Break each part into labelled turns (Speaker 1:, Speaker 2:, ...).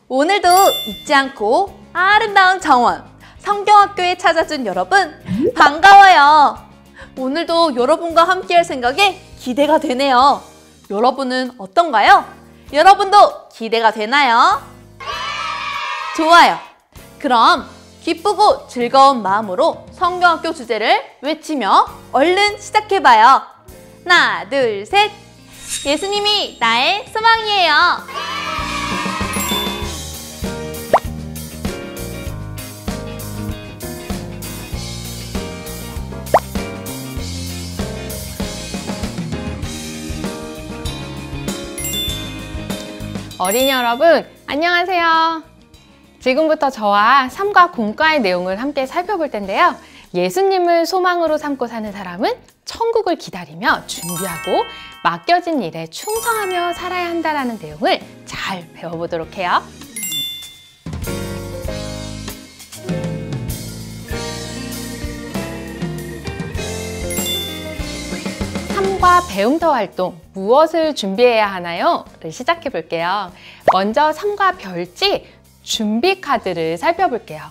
Speaker 1: 오늘도 잊지 않고 아름다운 정원, 성경학교에 찾아준 여러분 반가워요. 오늘도 여러분과 함께할 생각에 기대가 되네요. 여러분은 어떤가요? 여러분도 기대가 되나요? 좋아요. 그럼 기쁘고 즐거운 마음으로 성경학교 주제를 외치며 얼른 시작해봐요. 하나, 둘, 셋. 예수님이 나의 소망이에요.
Speaker 2: 어린이 여러분, 안녕하세요. 지금부터 저와 삶과 공과의 내용을 함께 살펴볼 텐데요. 예수님을 소망으로 삼고 사는 사람은 천국을 기다리며 준비하고 맡겨진 일에 충성하며 살아야 한다는 내용을 잘 배워보도록 해요. 삶과 배움터 활동, 무엇을 준비해야 하나요? 를 시작해 볼게요. 먼저 삶과 별지 준비 카드를 살펴볼게요.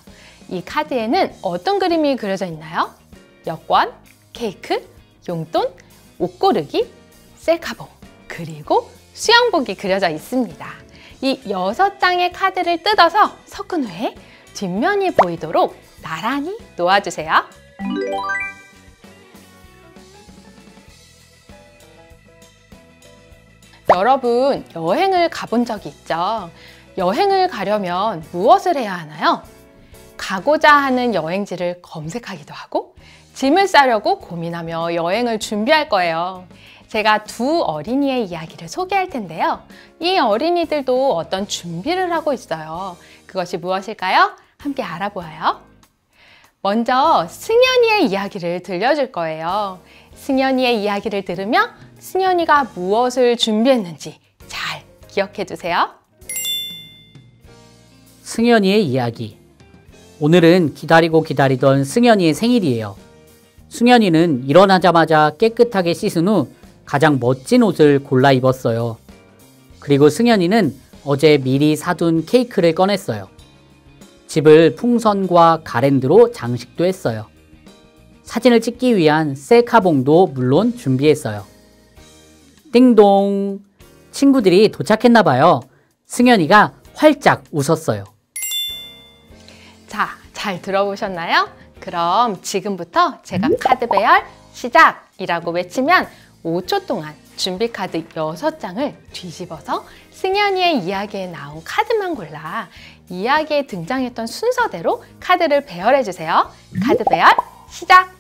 Speaker 2: 이 카드에는 어떤 그림이 그려져 있나요? 여권, 케이크, 용돈, 옷 고르기, 셀카봉, 그리고 수영복이 그려져 있습니다. 이 6장의 카드를 뜯어서 섞은 후에 뒷면이 보이도록 나란히 놓아주세요. 여러분, 여행을 가본 적이 있죠? 여행을 가려면 무엇을 해야 하나요? 가고자 하는 여행지를 검색하기도 하고 짐을 싸려고 고민하며 여행을 준비할 거예요. 제가 두 어린이의 이야기를 소개할 텐데요. 이 어린이들도 어떤 준비를 하고 있어요. 그것이 무엇일까요? 함께 알아보아요. 먼저 승연이의 이야기를 들려줄 거예요. 승연이의 이야기를 들으며 승연이가 무엇을 준비했는지 잘 기억해 두세요.
Speaker 3: 승연이의 이야기. 오늘은 기다리고 기다리던 승연이의 생일이에요. 승연이는 일어나자마자 깨끗하게 씻은 후 가장 멋진 옷을 골라 입었어요. 그리고 승연이는 어제 미리 사둔 케이크를 꺼냈어요. 집을 풍선과 가랜드로 장식도 했어요. 사진을 찍기 위한 셀카봉도 물론 준비했어요. 띵동! 친구들이 도착했나 봐요. 승연이가 활짝 웃었어요.
Speaker 2: 자, 잘 들어보셨나요? 그럼 지금부터 제가 카드 배열 시작이라고 외치면 5초 동안 준비 카드 6장을 뒤집어서 승연이의 이야기에 나온 카드만 골라 이야기에 등장했던 순서대로 카드를 배열해 주세요. 카드 배열 시작!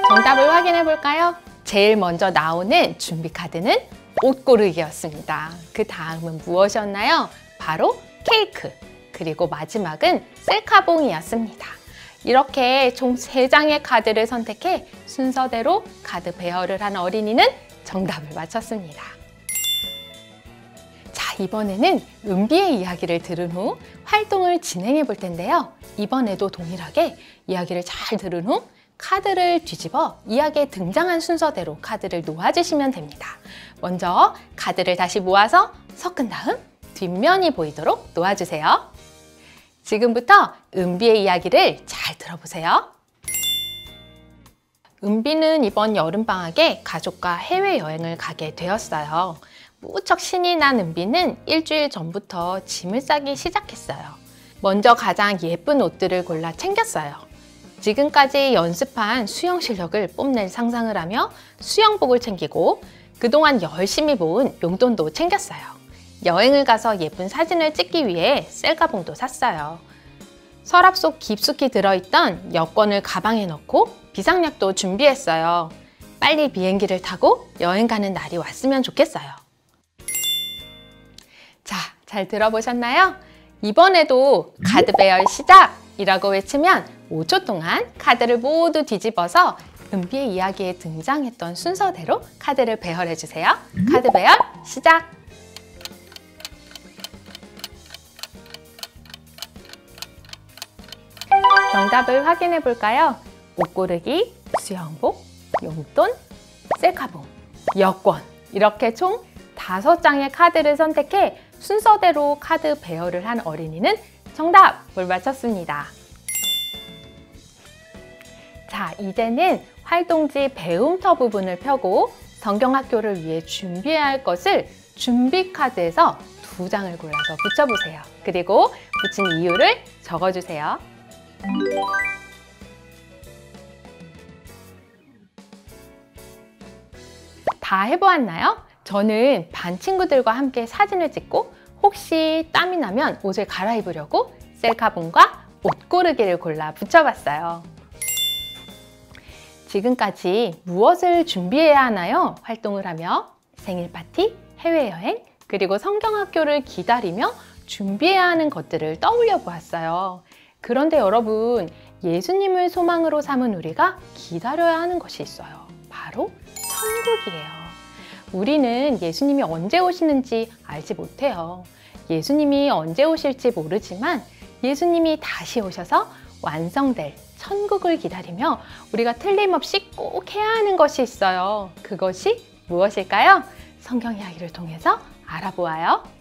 Speaker 2: 정답을 확인해 볼까요? 제일 먼저 나오는 준비 카드는 옷 고르기였습니다. 그 다음은 무엇이었나요? 바로 케이크, 그리고 마지막은 셀카봉이었습니다. 이렇게 총 3장의 카드를 선택해 순서대로 카드 배열을 한 어린이는 정답을 맞췄습니다. 자, 이번에는 은비의 이야기를 들은 후 활동을 진행해 볼 텐데요. 이번에도 동일하게 이야기를 잘 들은 후 카드를 뒤집어 이야기에 등장한 순서대로 카드를 놓아주시면 됩니다. 먼저 카드를 다시 모아서 섞은 다음 뒷면이 보이도록 놓아주세요. 지금부터 은비의 이야기를 잘 들어보세요. 은비는 이번 여름방학에 가족과 해외여행을 가게 되었어요. 무척 신이 난 은비는 일주일 전부터 짐을 싸기 시작했어요. 먼저 가장 예쁜 옷들을 골라 챙겼어요. 지금까지 연습한 수영 실력을 뽐낼 상상을 하며 수영복을 챙기고 그동안 열심히 모은 용돈도 챙겼어요. 여행을 가서 예쁜 사진을 찍기 위해 셀카봉도 샀어요. 서랍 속 깊숙이 들어있던 여권을 가방에 넣고 비상약도 준비했어요. 빨리 비행기를 타고 여행 가는 날이 왔으면 좋겠어요. 자, 잘 들어보셨나요? 이번에도 카드 배열 시작이라고 외치면 5초 동안 카드를 모두 뒤집어서 은비의 이야기에 등장했던 순서대로 카드를 배열해 주세요. 카드 배열 시작! 정답을 확인해 볼까요? 옷 고르기, 수영복, 용돈, 셀카봉, 여권 이렇게 총 5장의 카드를 선택해 순서대로 카드 배열을 한 어린이는 정답을 맞췄습니다. 자, 이제는 활동지 배움터 부분을 펴고 성경학교를 위해 준비해야 할 것을 준비 카드에서 2장을 골라서 붙여보세요. 그리고 붙인 이유를 적어주세요. 다 해보았나요? 저는 반 친구들과 함께 사진을 찍고 혹시 땀이 나면 옷을 갈아입으려고 셀카봉과 옷 고르기를 골라 붙여봤어요. 지금까지 무엇을 준비해야 하나요? 활동을 하며 생일 파티, 해외여행, 그리고 성경학교를 기다리며 준비해야 하는 것들을 떠올려 보았어요. 그런데 여러분, 예수님을 소망으로 삼은 우리가 기다려야 하는 것이 있어요. 바로 천국이에요. 우리는 예수님이 언제 오시는지 알지 못해요. 예수님이 언제 오실지 모르지만 예수님이 다시 오셔서 완성될 천국을 기다리며 우리가 틀림없이 꼭 해야 하는 것이 있어요. 그것이 무엇일까요? 성경 이야기를 통해서 알아보아요.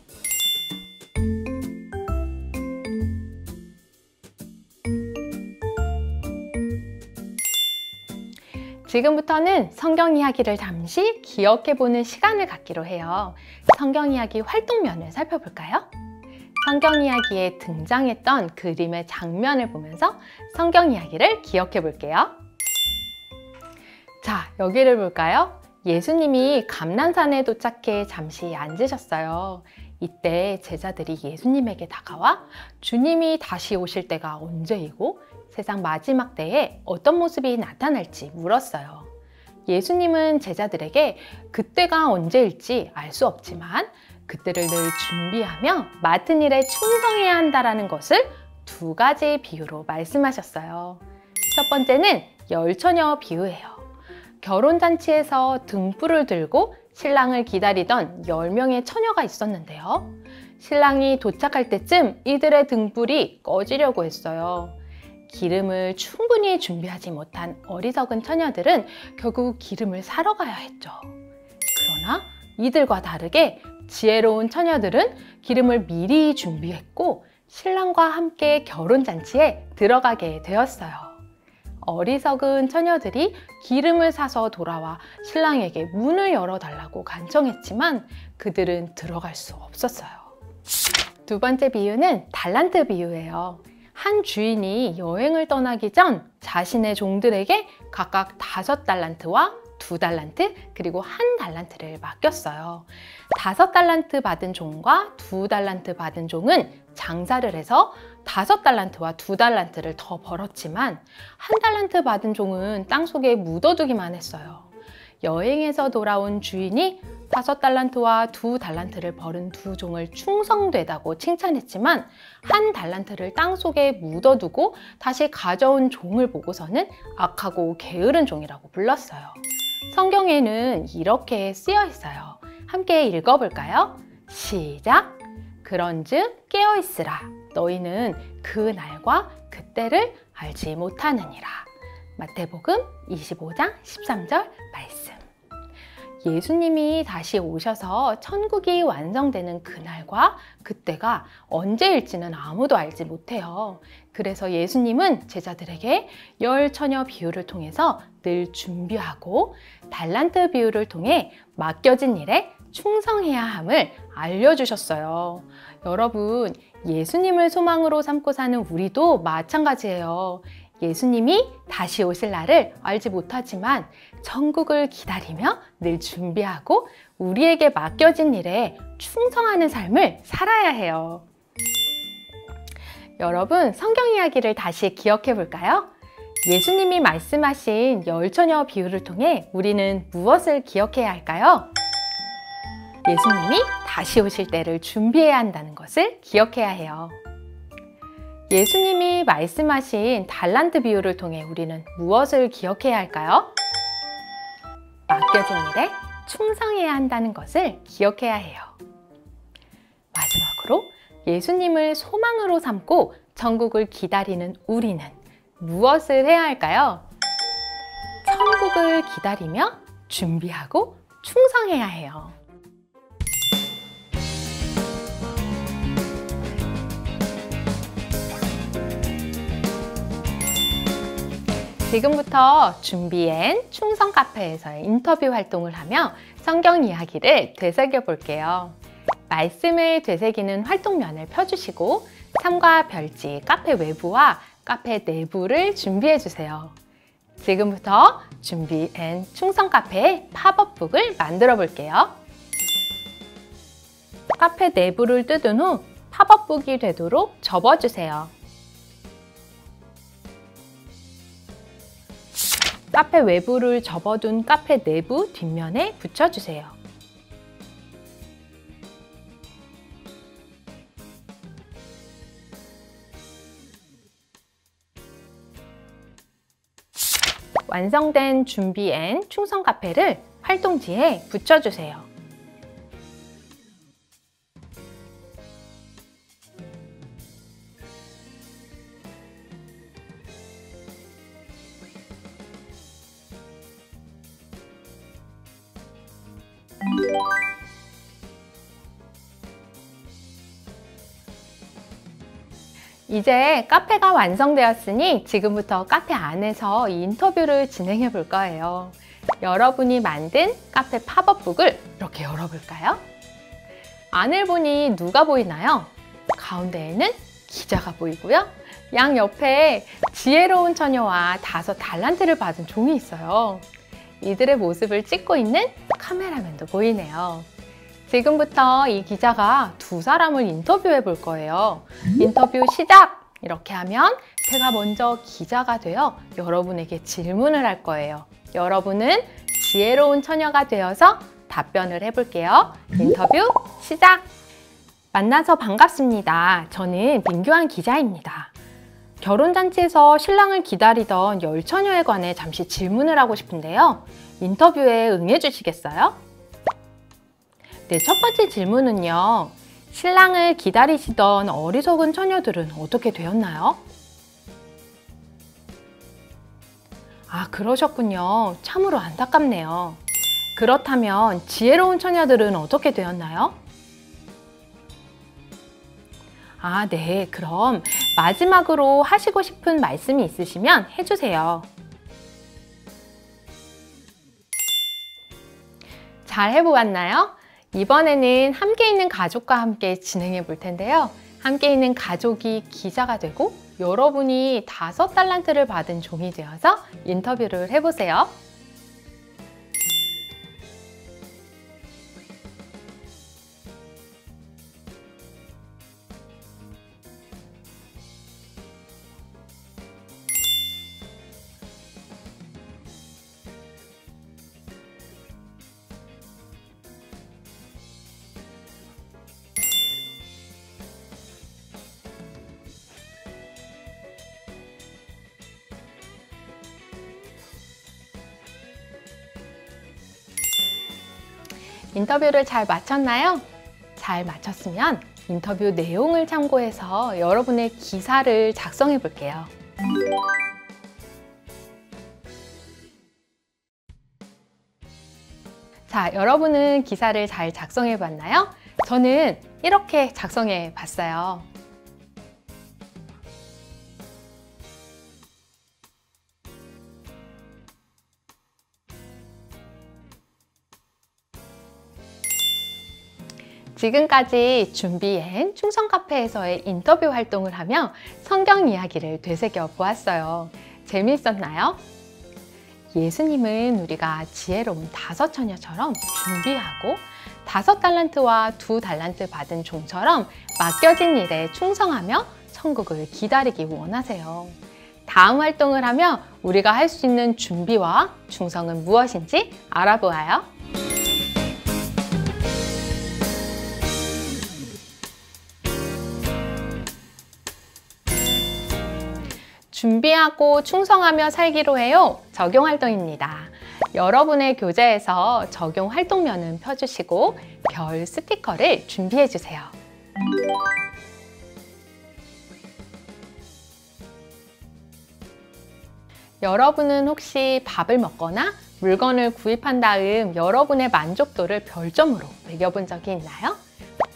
Speaker 2: 지금부터는 성경 이야기를 잠시 기억해보는 시간을 갖기로 해요. 성경 이야기 활동면을 살펴볼까요? 성경 이야기에 등장했던 그림의 장면을 보면서 성경 이야기를 기억해 볼게요. 자, 여기를 볼까요? 예수님이 감난산에 도착해 잠시 앉으셨어요. 이때 제자들이 예수님에게 다가와 주님이 다시 오실 때가 언제이고 세상 마지막 때에 어떤 모습이 나타날지 물었어요. 예수님은 제자들에게 그때가 언제일지 알 수 없지만 그때를 늘 준비하며 맡은 일에 충성해야 한다는 것을 2가지 비유로 말씀하셨어요. 첫 번째는 열처녀 비유예요. 결혼잔치에서 등불을 들고 신랑을 기다리던 10명의 처녀가 있었는데요. 신랑이 도착할 때쯤 이들의 등불이 꺼지려고 했어요. 기름을 충분히 준비하지 못한 어리석은 처녀들은 결국 기름을 사러 가야 했죠. 그러나 이들과 다르게 지혜로운 처녀들은 기름을 미리 준비했고 신랑과 함께 결혼잔치에 들어가게 되었어요. 어리석은 처녀들이 기름을 사서 돌아와 신랑에게 문을 열어달라고 간청했지만 그들은 들어갈 수 없었어요. 2번째 비유는 달란트 비유예요. 한 주인이 여행을 떠나기 전 자신의 종들에게 각각 5달란트와 2달란트 그리고 1달란트를 맡겼어요. 5달란트 받은 종과 2달란트 받은 종은 장사를 해서 5달란트와 2달란트를 더 벌었지만 1달란트 받은 종은 땅속에 묻어두기만 했어요. 여행에서 돌아온 주인이 5달란트와 2달란트를 벌은 2종을 충성되다고 칭찬했지만 1달란트를 땅속에 묻어두고 다시 가져온 종을 보고서는 악하고 게으른 종이라고 불렀어요. 성경에는 이렇게 쓰여 있어요. 함께 읽어볼까요? 시작! 그런즉 깨어있으라. 너희는 그 날과 그때를 알지 못하느니라. 마태복음 25장 13절 말씀. 예수님이 다시 오셔서 천국이 완성되는 그날과 그때가 언제일지는 아무도 알지 못해요. 그래서 예수님은 제자들에게 열처녀 비유를 통해서 늘 준비하고 달란트 비유를 통해 맡겨진 일에 충성해야 함을 알려주셨어요. 여러분, 예수님을 소망으로 삼고 사는 우리도 마찬가지예요. 예수님이 다시 오실 날을 알지 못하지만 천국을 기다리며 늘 준비하고 우리에게 맡겨진 일에 충성하는 삶을 살아야 해요. 여러분, 성경 이야기를 다시 기억해 볼까요? 예수님이 말씀하신 열처녀 비유를 통해 우리는 무엇을 기억해야 할까요? 예수님이 다시 오실 때를 준비해야 한다는 것을 기억해야 해요. 예수님이 말씀하신 달란트 비유를 통해 우리는 무엇을 기억해야 할까요? 맡겨진 일에 충성해야 한다는 것을 기억해야 해요. 마지막으로 예수님을 소망으로 삼고 천국을 기다리는 우리는 무엇을 해야 할까요? 천국을 기다리며 준비하고 충성해야 해요. 지금부터 준비앤 충성 카페에서의 인터뷰 활동을 하며 성경 이야기를 되새겨 볼게요. 말씀을 되새기는 활동면을 펴주시고 삼과 별지 카페 외부와 카페 내부를 준비해 주세요. 지금부터 준비앤 충성 카페의 팝업북을 만들어 볼게요. 카페 내부를 뜯은 후 팝업북이 되도록 접어주세요. 카페 외부를 접어둔 카페 내부 뒷면에 붙여주세요. 완성된 준비앤 충성 카페를 활동지에 붙여주세요. 이제 카페가 완성되었으니 지금부터 카페 안에서 이 인터뷰를 진행해 볼 거예요. 여러분이 만든 카페 팝업북을 이렇게 열어볼까요? 안을 보니 누가 보이나요? 가운데에는 기자가 보이고요. 양 옆에 지혜로운 처녀와 5달란트를 받은 종이 있어요. 이들의 모습을 찍고 있는 카메라맨도 보이네요. 지금부터 이 기자가 2사람을 인터뷰해 볼 거예요. 인터뷰 시작! 이렇게 하면 제가 먼저 기자가 되어 여러분에게 질문을 할 거예요. 여러분은 지혜로운 처녀가 되어서 답변을 해볼게요. 인터뷰 시작! 만나서 반갑습니다. 저는 민규환 기자입니다. 결혼잔치에서 신랑을 기다리던 열처녀에 관해 잠시 질문을 하고 싶은데요. 인터뷰에 응해 주시겠어요? 네, 첫 번째 질문은요. 신랑을 기다리시던 어리석은 처녀들은 어떻게 되었나요? 아, 그러셨군요. 참으로 안타깝네요. 그렇다면 지혜로운 처녀들은 어떻게 되었나요? 아, 네. 그럼 마지막으로 하시고 싶은 말씀이 있으시면 해주세요. 잘 해보았나요? 이번에는 함께 있는 가족과 함께 진행해 볼 텐데요. 함께 있는 가족이 기자가 되고 여러분이 5달란트를 받은 종이 되어서 인터뷰를 해보세요. 인터뷰를 잘 마쳤나요? 잘 마쳤으면 인터뷰 내용을 참고해서 여러분의 기사를 작성해 볼게요. 자, 여러분은 기사를 잘 작성해 봤나요? 저는 이렇게 작성해 봤어요. 지금까지 준비앤 충성 카페에서의 인터뷰 활동을 하며 성경 이야기를 되새겨 보았어요. 재미있었나요? 예수님은 우리가 지혜로운 5처녀처럼 준비하고 5달란트와 2달란트 받은 종처럼 맡겨진 일에 충성하며 천국을 기다리기 원하세요. 다음 활동을 하며 우리가 할 수 있는 준비와 충성은 무엇인지 알아보아요. 준비하고 충성하며 살기로 해요. 적용 활동입니다. 여러분의 교재에서 적용 활동면은 펴주시고 별 스티커를 준비해 주세요. 여러분은 혹시 밥을 먹거나 물건을 구입한 다음 여러분의 만족도를 별점으로 매겨본 적이 있나요?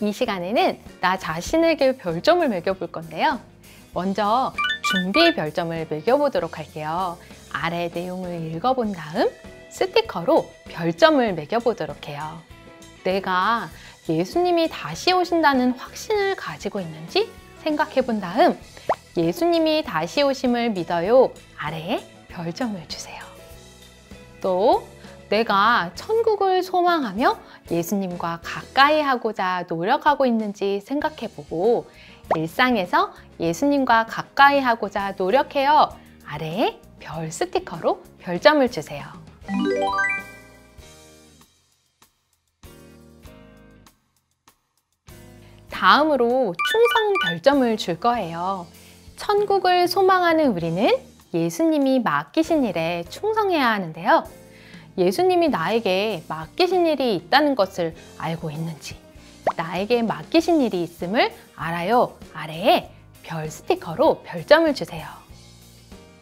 Speaker 2: 이 시간에는 나 자신에게 별점을 매겨볼 건데요. 먼저 준비 별점을 매겨보도록 할게요. 아래 내용을 읽어본 다음 스티커로 별점을 매겨보도록 해요. 내가 예수님이 다시 오신다는 확신을 가지고 있는지 생각해 본 다음 예수님이 다시 오심을 믿어요 아래에 별점을 주세요. 또 내가 천국을 소망하며 예수님과 가까이 하고자 노력하고 있는지 생각해 보고 일상에서 예수님과 가까이 하고자 노력해요 아래에 별 스티커로 별점을 주세요. 다음으로 충성 별점을 줄 거예요. 천국을 소망하는 우리는 예수님이 맡기신 일에 충성해야 하는데요. 예수님이 나에게 맡기신 일이 있다는 것을 알고 있는지, 나에게 맡기신 일이 있음을 알아요 아래에 별 스티커로 별점을 주세요.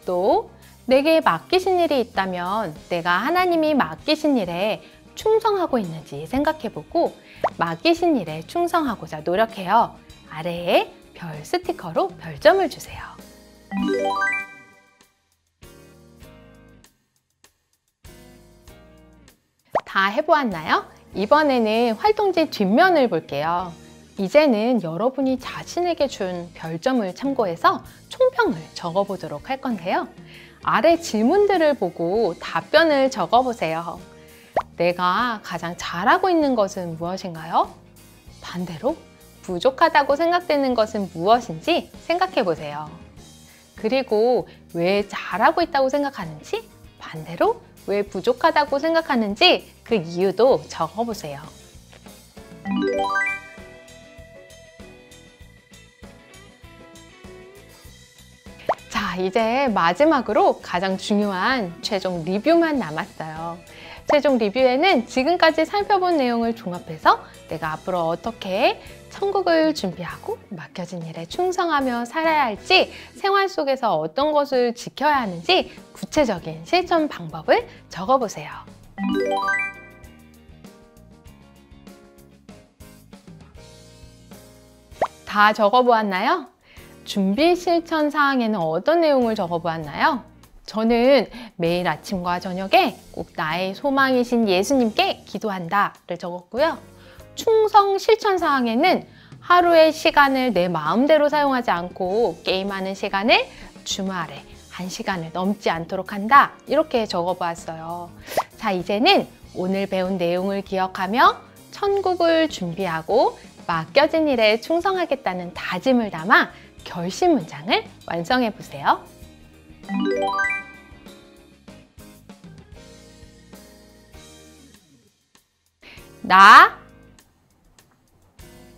Speaker 2: 또 내게 맡기신 일이 있다면 내가 하나님이 맡기신 일에 충성하고 있는지 생각해보고 맡기신 일에 충성하고자 노력해요 아래에 별 스티커로 별점을 주세요. 다 해보았나요? 이번에는 활동지 뒷면을 볼게요. 이제는 여러분이 자신에게 준 별점을 참고해서 총평을 적어보도록 할 건데요. 아래 질문들을 보고 답변을 적어보세요. 내가 가장 잘하고 있는 것은 무엇인가요? 반대로 부족하다고 생각되는 것은 무엇인지 생각해 보세요. 그리고 왜 잘하고 있다고 생각하는지, 반대로 왜 부족하다고 생각하는지 그 이유도 적어 보세요. 자, 이제 마지막으로 가장 중요한 최종 리뷰만 남았어요. 최종 리뷰에는 지금까지 살펴본 내용을 종합해서 내가 앞으로 어떻게 천국을 준비하고 맡겨진 일에 충성하며 살아야 할지, 생활 속에서 어떤 것을 지켜야 하는지 구체적인 실천 방법을 적어보세요. 다 적어보았나요? 준비 실천 사항에는 어떤 내용을 적어보았나요? 저는 매일 아침과 저녁에 꼭 나의 소망이신 예수님께 기도한다를 적었고요. 충성 실천 사항에는 하루의 시간을 내 마음대로 사용하지 않고 게임하는 시간을 주말에 1시간을 넘지 않도록 한다, 이렇게 적어보았어요. 자, 이제는 오늘 배운 내용을 기억하며 천국을 준비하고 맡겨진 일에 충성하겠다는 다짐을 담아 결심 문장을 완성해 보세요.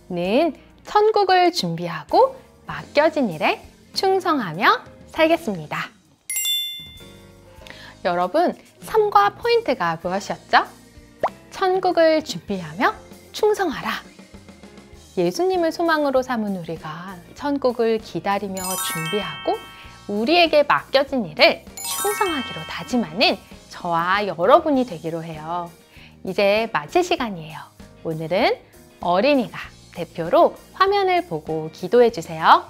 Speaker 2: 나는 천국을 준비하고 맡겨진 일에 충성하며 살겠습니다. 여러분, 3과 포인트가 무엇이었죠? 천국을 준비하며 충성하라. 예수님을 소망으로 삼은 우리가 천국을 기다리며 준비하고 우리에게 맡겨진 일을 충성하기로 다짐하는 저와 여러분이 되기로 해요. 이제 마칠 시간이에요. 오늘은 어린이가 대표로 화면을 보고 기도해 주세요.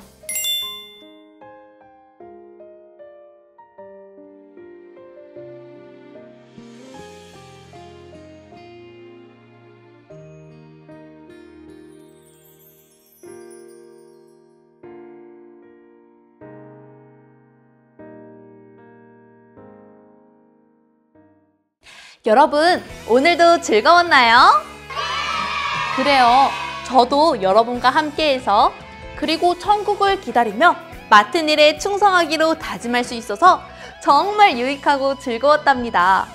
Speaker 1: 여러분, 오늘도 즐거웠나요? 그래요. 저도 여러분과 함께해서, 그리고 천국을 기다리며 맡은 일에 충성하기로 다짐할 수 있어서 정말 유익하고 즐거웠답니다.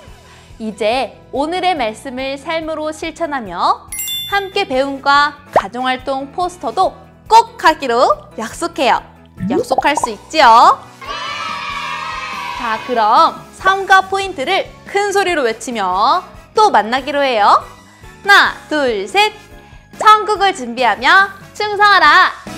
Speaker 1: 이제 오늘의 말씀을 삶으로 실천하며 함께 배움과 가정활동 포스터도 꼭 하기로 약속해요. 약속할 수 있지요? 자, 그럼 3과 포인트를 큰 소리로 외치며 또 만나기로 해요. 하나, 둘, 셋! 천국을 준비하며 충성하라!